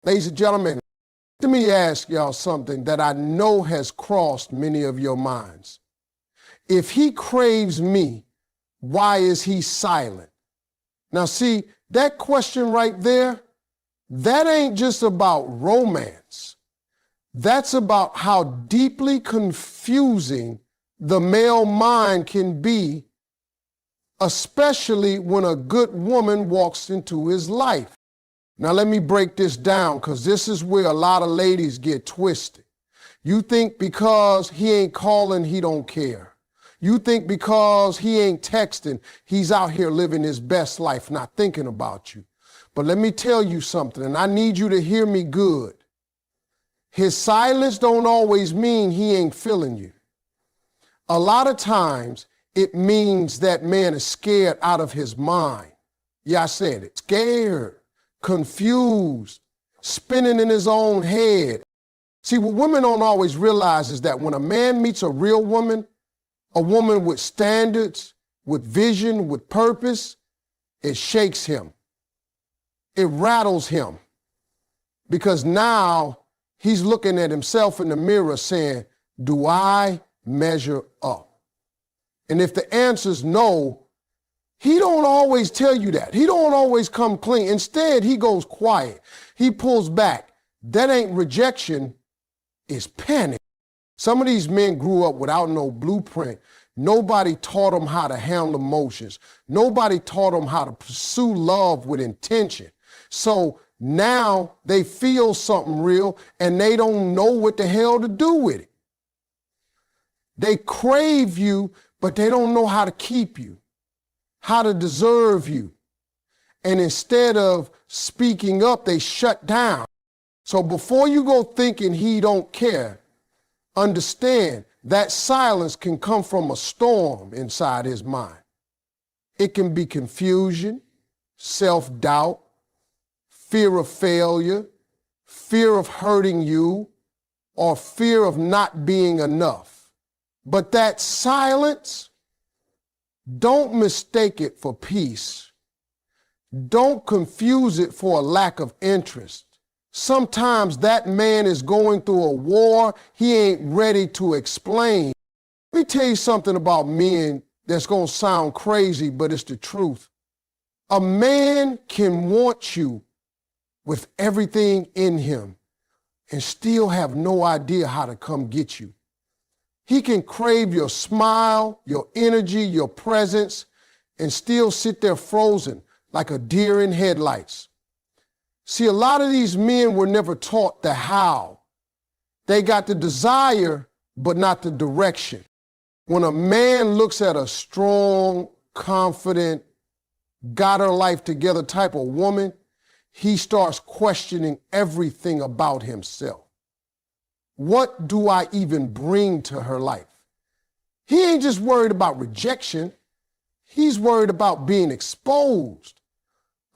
Ladies and gentlemen, let me ask y'all something that I know has crossed many of your minds. If he craves me, why is he silent? Now see, that question right there, that ain't just about romance. That's about how deeply confusing the male mind can be, especially when a good woman walks into his life. Now let me break this down, because this is where a lot of ladies get twisted. You think because he ain't calling, he don't care. You think because he ain't texting, he's out here living his best life, not thinking about you. But let me tell you something, and I need you to hear me good. His silence don't always mean he ain't feeling you. A lot of times it means that man is scared out of his mind. Yeah, I said it. Scared, confused, spinning in his own head. See, what women don't always realize is that when a man meets a real woman, a woman with standards, with vision, with purpose, it shakes him. It rattles him. Because now he's looking at himself in the mirror saying, do I measure up? And if the answer's no, he don't always tell you that. He don't always come clean. Instead, he goes quiet. He pulls back. That ain't rejection, it's panic. Some of these men grew up without no blueprint. Nobody taught them how to handle emotions. Nobody taught them how to pursue love with intention. So now they feel something real and they don't know what the hell to do with it. They crave you, but they don't know how to keep you, how to deserve you. And instead of speaking up, they shut down. So before you go thinking he don't care, understand that silence can come from a storm inside his mind. It can be confusion, self-doubt, fear of failure, fear of hurting you, or fear of not being enough. But that silence, don't mistake it for peace. Don't confuse it for a lack of interest. Sometimes that man is going through a war he ain't ready to explain. Let me tell you something about men that's going to sound crazy, but it's the truth. A man can want you with everything in him and still have no idea how to come get you. He can crave your smile, your energy, your presence, and still sit there frozen like a deer in headlights. See, a lot of these men were never taught the how. They got the desire, but not the direction. When a man looks at a strong, confident, got her life together type of woman, he starts questioning everything about himself. What do I even bring to her life? He ain't just worried about rejection. He's worried about being exposed.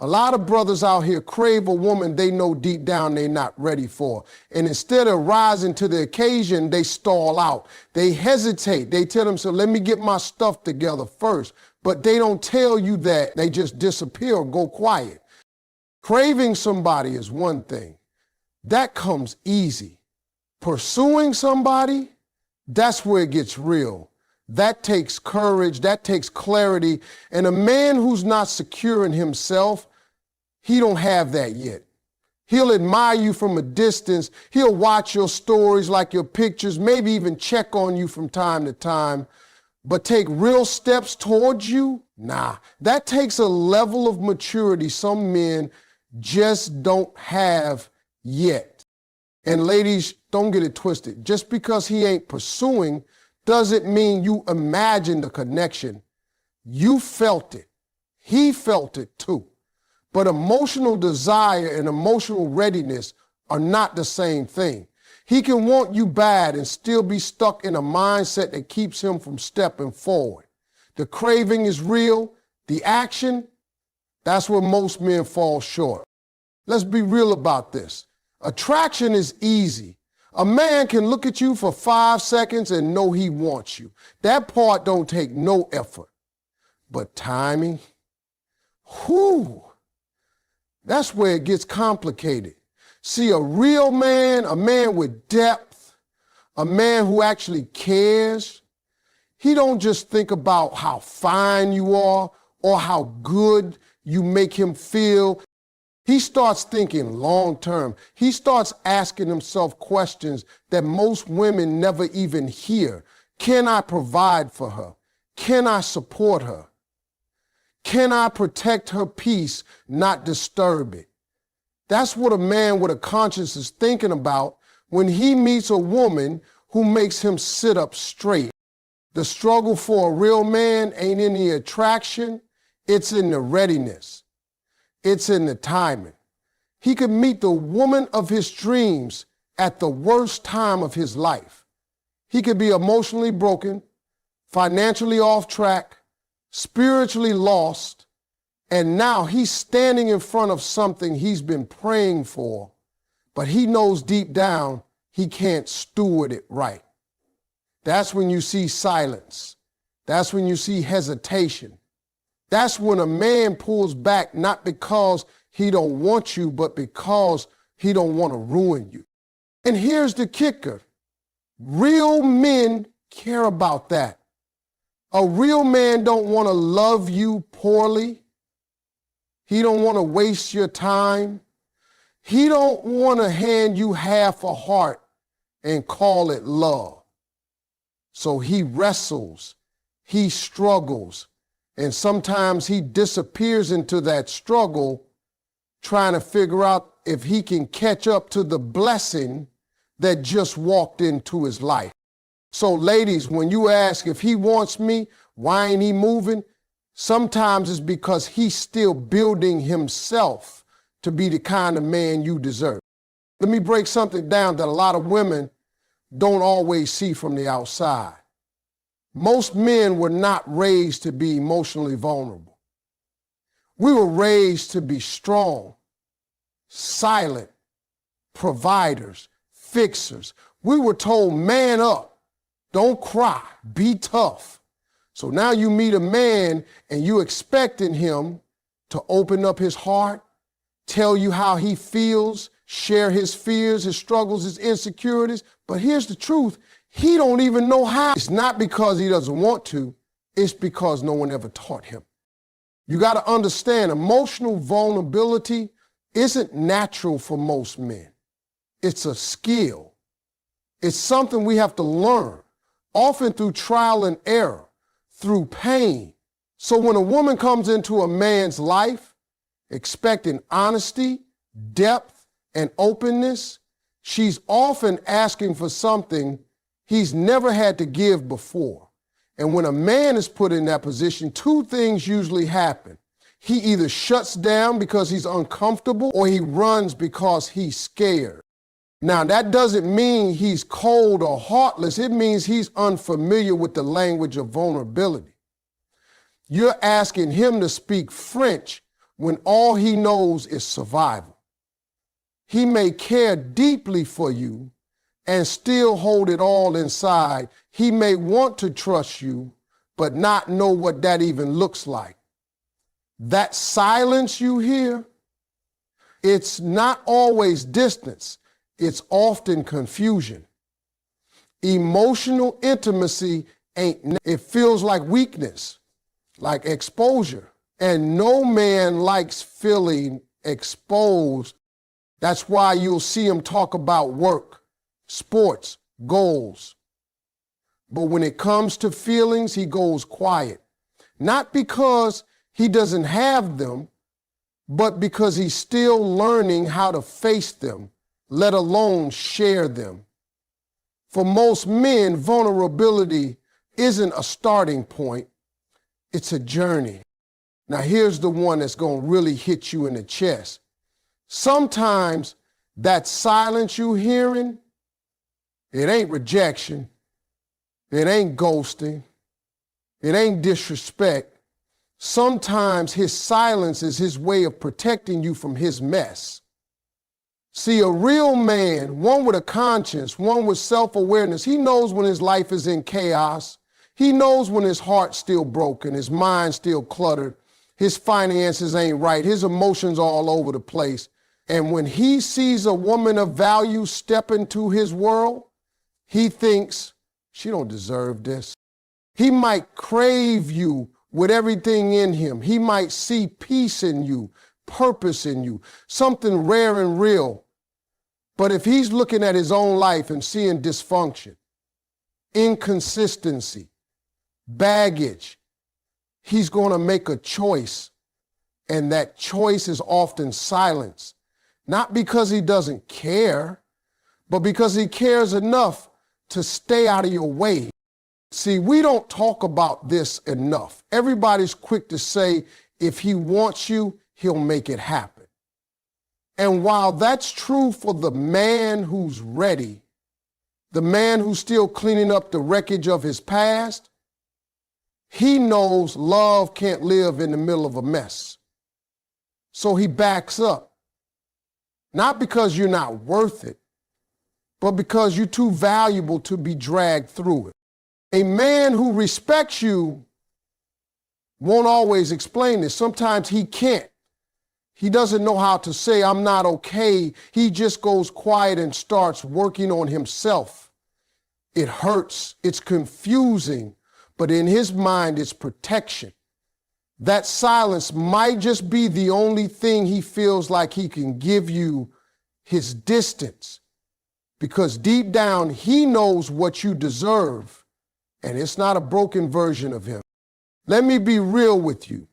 A lot of brothers out here crave a woman they know deep down they're not ready for. And instead of rising to the occasion, they stall out. They hesitate. They tell themselves, let me get my stuff together first. But they don't tell you that. They just disappear or go quiet. Craving somebody is one thing. That comes easy. Pursuing somebody, that's where it gets real. That takes courage, that takes clarity. And a man who's not secure in himself, he don't have that yet. He'll admire you from a distance. He'll watch your stories, like your pictures, maybe even check on you from time to time. But take real steps towards you? Nah, that takes a level of maturity some men just don't have yet. And ladies, don't get it twisted. Just because he ain't pursuing doesn't mean you imagine the connection. You felt it. He felt it too. But emotional desire and emotional readiness are not the same thing. He can want you bad and still be stuck in a mindset that keeps him from stepping forward. The craving is real. The action, that's where most men fall short. Let's be real about this. Attraction is easy. A man can look at you for 5 seconds and know he wants you. That part don't take no effort. But timing, whoo, that's where it gets complicated. See, a real man, a man with depth, a man who actually cares, he don't just think about how fine you are or how good you make him feel. He starts thinking long term. He starts asking himself questions that most women never even hear. Can I provide for her? Can I support her? Can I protect her peace, not disturb it? That's what a man with a conscience is thinking about when he meets a woman who makes him sit up straight. The struggle for a real man ain't in the attraction, it's in the readiness. It's in the timing. He could meet the woman of his dreams at the worst time of his life. He could be emotionally broken, financially off track, spiritually lost, and now he's standing in front of something he's been praying for, but he knows deep down he can't steward it right. That's when you see silence. That's when you see hesitation. That's when a man pulls back, not because he don't want you, but because he don't want to ruin you. And here's the kicker. Real men care about that. A real man don't want to love you poorly. He don't want to waste your time. He don't want to hand you half a heart and call it love. So he wrestles, he struggles, and sometimes he disappears into that struggle trying to figure out if he can catch up to the blessing that just walked into his life. So ladies, when you ask if he wants me, why ain't he moving? Sometimes it's because he's still building himself to be the kind of man you deserve. Let me break something down that a lot of women don't always see from the outside. Most men were not raised to be emotionally vulnerable. We were raised to be strong, silent, providers, fixers. We were told, man up, don't cry, be tough. So now you meet a man and you expecting him to open up his heart, tell you how he feels, share his fears, his struggles, his insecurities. But here's the truth. He don't even know how. It's not because he doesn't want to. It's because no one ever taught him. You got to understand, emotional vulnerability isn't natural for most men. It's a skill. It's something we have to learn, often through trial and error, through pain. So when a woman comes into a man's life expecting honesty, depth, and openness, she's often asking for something he's never had to give before. And when a man is put in that position, two things usually happen. He either shuts down because he's uncomfortable or he runs because he's scared. Now, that doesn't mean he's cold or heartless. It means he's unfamiliar with the language of vulnerability. You're asking him to speak French when all he knows is survival. He may care deeply for you and still hold it all inside. He may want to trust you, but not know what that even looks like. That silence you hear, it's not always distance. It's often confusion. Emotional intimacy it feels like weakness, like exposure. And no man likes feeling exposed. That's why you'll see him talk about work, sports, goals. But when it comes to feelings, he goes quiet. Not because he doesn't have them, but because he's still learning how to face them, let alone share them. For most men, vulnerability isn't a starting point, it's a journey. Now here's the one that's going to really hit you in the chest. Sometimes that silence you hearing, it ain't rejection, it ain't ghosting, it ain't disrespect. Sometimes his silence is his way of protecting you from his mess. See, a real man, one with a conscience, one with self-awareness, he knows when his life is in chaos. He knows when his heart's still broken, his mind's still cluttered, his finances ain't right, his emotions all over the place. And when he sees a woman of value step into his world, he thinks, she don't deserve this. He might crave you with everything in him. He might see peace in you, purpose in you, something rare and real. But if he's looking at his own life and seeing dysfunction, inconsistency, baggage, he's going to make a choice. And that choice is often silence. Not because he doesn't care, but because he cares enough to stay out of your way. See, we don't talk about this enough. Everybody's quick to say, if he wants you, he'll make it happen. And while that's true for the man who's ready, the man who's still cleaning up the wreckage of his past, he knows love can't live in the middle of a mess. So he backs up. Not because you're not worth it, but because you're too valuable to be dragged through it. A man who respects you won't always explain this. Sometimes he can't. He doesn't know how to say, I'm not okay. He just goes quiet and starts working on himself. It hurts. It's confusing, but in his mind, it's protection. That silence might just be the only thing he feels like he can give you, his distance, because deep down he knows what you deserve, and it's not a broken version of him. Let me be real with you.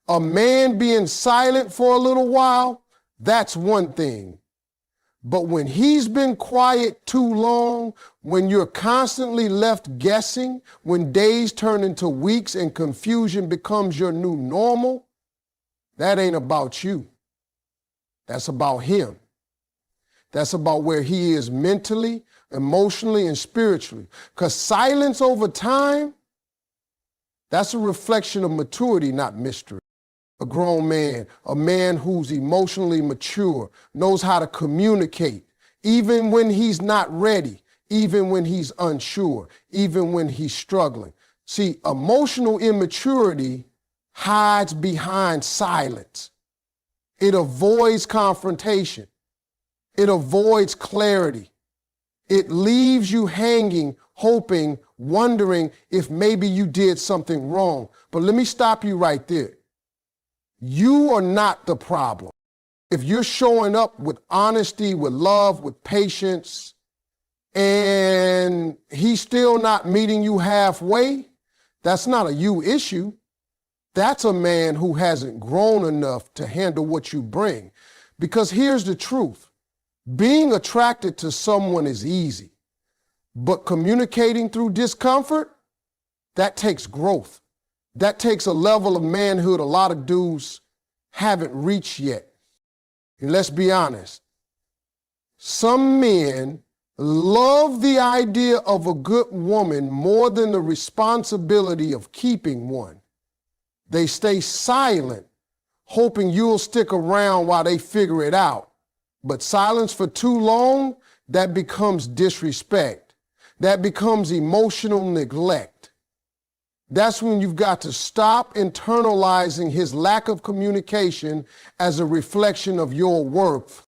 A man being silent for a little while, that's one thing. But when he's been quiet too long, when you're constantly left guessing, when days turn into weeks and confusion becomes your new normal, that ain't about you. That's about him. That's about where he is mentally, emotionally, and spiritually. Because silence over time, that's a reflection of maturity, not mystery. A grown man, a man who's emotionally mature, knows how to communicate, even when he's not ready, even when he's unsure, even when he's struggling. See, emotional immaturity hides behind silence. It avoids confrontation. It avoids clarity. It leaves you hanging, hoping, wondering if maybe you did something wrong. But let me stop you right there. You are not the problem. If you're showing up with honesty, with love, with patience, and he's still not meeting you halfway, that's not a you issue. That's a man who hasn't grown enough to handle what you bring. Because here's the truth. Being attracted to someone is easy, but communicating through discomfort, that takes growth. That takes a level of manhood a lot of dudes haven't reached yet. And let's be honest. Some men love the idea of a good woman more than the responsibility of keeping one. They stay silent, hoping you'll stick around while they figure it out. But silence for too long, that becomes disrespect. That becomes emotional neglect. That's when you've got to stop internalizing his lack of communication as a reflection of your worth.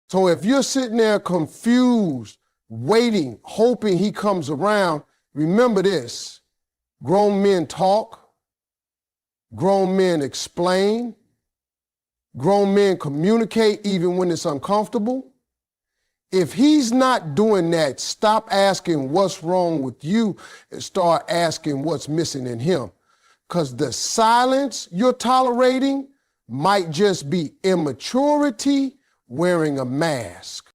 So if you're sitting there confused, waiting, hoping he comes around, remember this. Grown men talk. Grown men explain. Grown men communicate even when it's uncomfortable. If he's not doing that, stop asking what's wrong with you and start asking what's missing in him. Because the silence you're tolerating might just be immaturity wearing a mask.